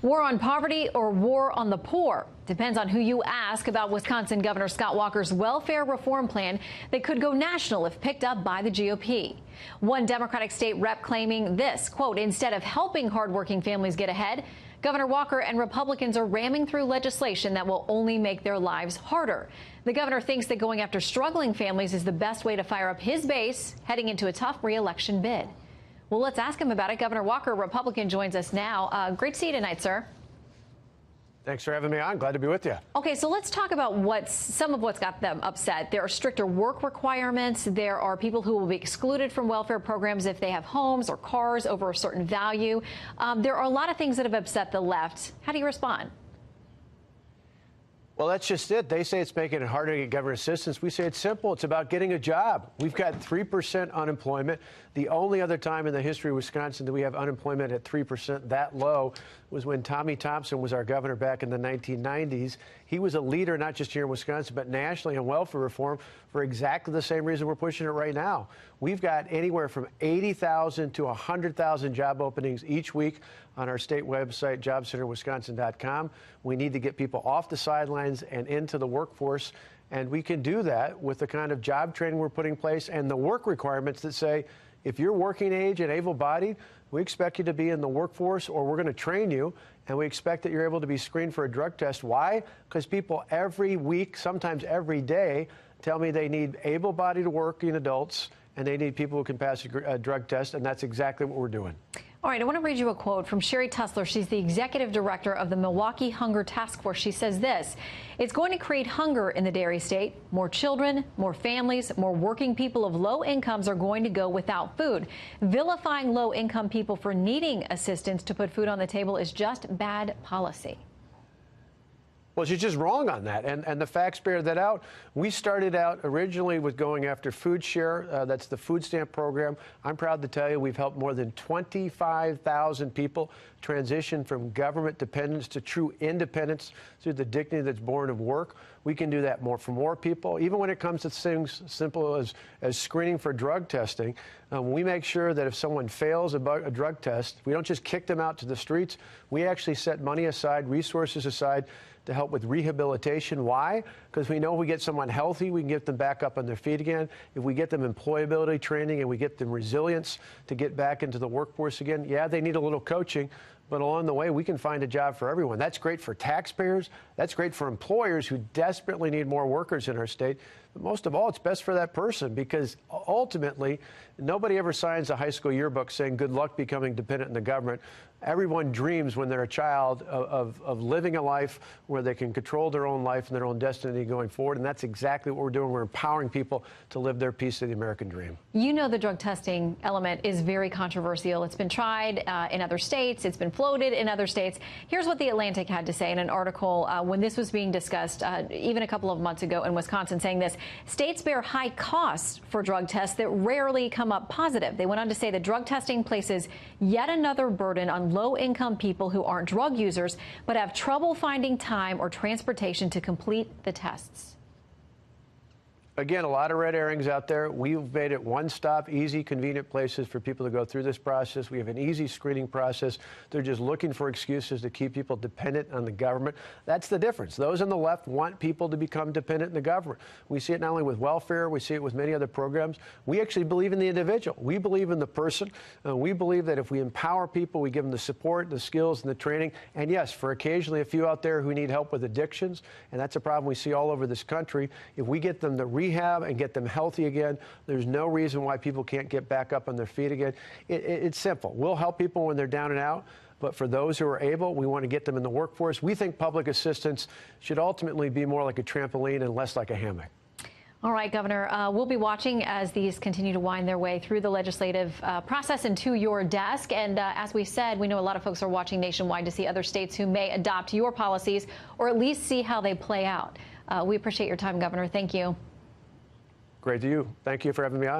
War on poverty or war on the poor? Depends on who you ask about Wisconsin Governor Scott Walker's welfare reform plan that could go national if picked up by the GOP. One Democratic state rep claiming this, quote, instead of helping hardworking families get ahead, Governor Walker and Republicans are ramming through legislation that will only make their lives harder. The governor thinks that going after struggling families is the best way to fire up his base heading into a tough re-election bid. Well, let's ask him about it. Governor Walker, Republican, joins us now. Great to see you tonight, sir. Thanks for having me on. Glad to be with you. Okay, so let's talk about some of what's got them upset. There are stricter work requirements. There are people who will be excluded from welfare programs if they have homes or cars over a certain value. There are a lot of things that have upset the left. How do you respond? Well, that's just it. They say it's making it harder to get government assistance. We say it's simple. It's about getting a job. We've got 3% unemployment. The only other time in the history of Wisconsin that we have unemployment at 3% that low was when Tommy Thompson was our governor back in the 1990s. He was a leader not just here in Wisconsin, but nationally on welfare reform for exactly the same reason we're pushing it right now. We've got anywhere from 80,000 to 100,000 job openings each week on our state website, jobcenterwisconsin.com. We need to get people off the sidelines and into the workforce. And we can do that with the kind of job training we're putting in place and the work requirements that say, if you're working age and able-bodied, we expect you to be in the workforce or we're going to train you, and we expect that you're able to be screened for a drug test. Why? Because people every week, sometimes every day, tell me they need able-bodied working adults and they need people who can pass a drug test, and that's exactly what we're doing. All right, I want to read you a quote from Sherry Tussler. She's the executive director of the Milwaukee Hunger Task Force. She says this: it's going to create hunger in the dairy state. More children, more families, more working people of low incomes are going to go without food. Vilifying low income people for needing assistance to put food on the table is just bad policy. Well, she's just wrong on that, and the facts bear that out. We started out originally with going after food share. That's the food stamp program. I'm proud to tell you we've helped more than 25,000 people transition from government dependence to true independence through the dignity that's born of work. We can do that for more people. Even when it comes to things simple as screening for drug testing, we make sure that if someone fails a drug test, we don't just kick them out to the streets. We actually set money aside, resources aside, to help with rehabilitation. Why? Because we know if we get someone healthy, we can get them back up on their feet again. If we get them employability training and we get them resilience to get back into the workforce again, yeah, they need a little coaching, but along the way, we can find a job for everyone. That's great for taxpayers. That's great for employers who desperately need more workers in our state. But most of all, it's best for that person, because ultimately, nobody ever signs a high school yearbook saying good luck becoming dependent on the government. Everyone dreams when they're a child of living a life where they can control their own life and their own destiny going forward. And that's exactly what we're doing. We're empowering people to live their piece of the American dream. You know, the drug testing element is very controversial. It's been tried in other states. It's been floated in other states. Here's what The Atlantic had to say in an article when this was being discussed even a couple of months ago in Wisconsin, saying this: states bear high costs for drug tests that rarely come up positive. They went on to say that drug testing places yet another burden on low-income people who aren't drug users but have trouble finding time or transportation to complete the tests. Again, a lot of red herrings out there. We've made it one-stop, easy, convenient places for people to go through this process. We have an easy screening process. They're just looking for excuses to keep people dependent on the government. That's the difference. Those on the left want people to become dependent on the government. We see it not only with welfare, we see it with many other programs. We actually believe in the individual. We believe in the person. We believe that if we empower people, we give them the support, the skills, and the training. And yes, for occasionally a few out there who need help with addictions, and that's a problem we see all over this country, if we get them the rehab and get them healthy again, there's no reason why people can't get back up on their feet again. It's simple. We'll help people when they're down and out, but for those who are able, we want to get them in the workforce. We think public assistance should ultimately be more like a trampoline and less like a hammock. All right, Governor, we'll be watching as these continue to wind their way through the legislative process and to your desk. And as we said, we know a lot of folks are watching nationwide to see other states who may adopt your policies or at least see how they play out. We appreciate your time, Governor. Thank you. Great to you. Thank you for having me on.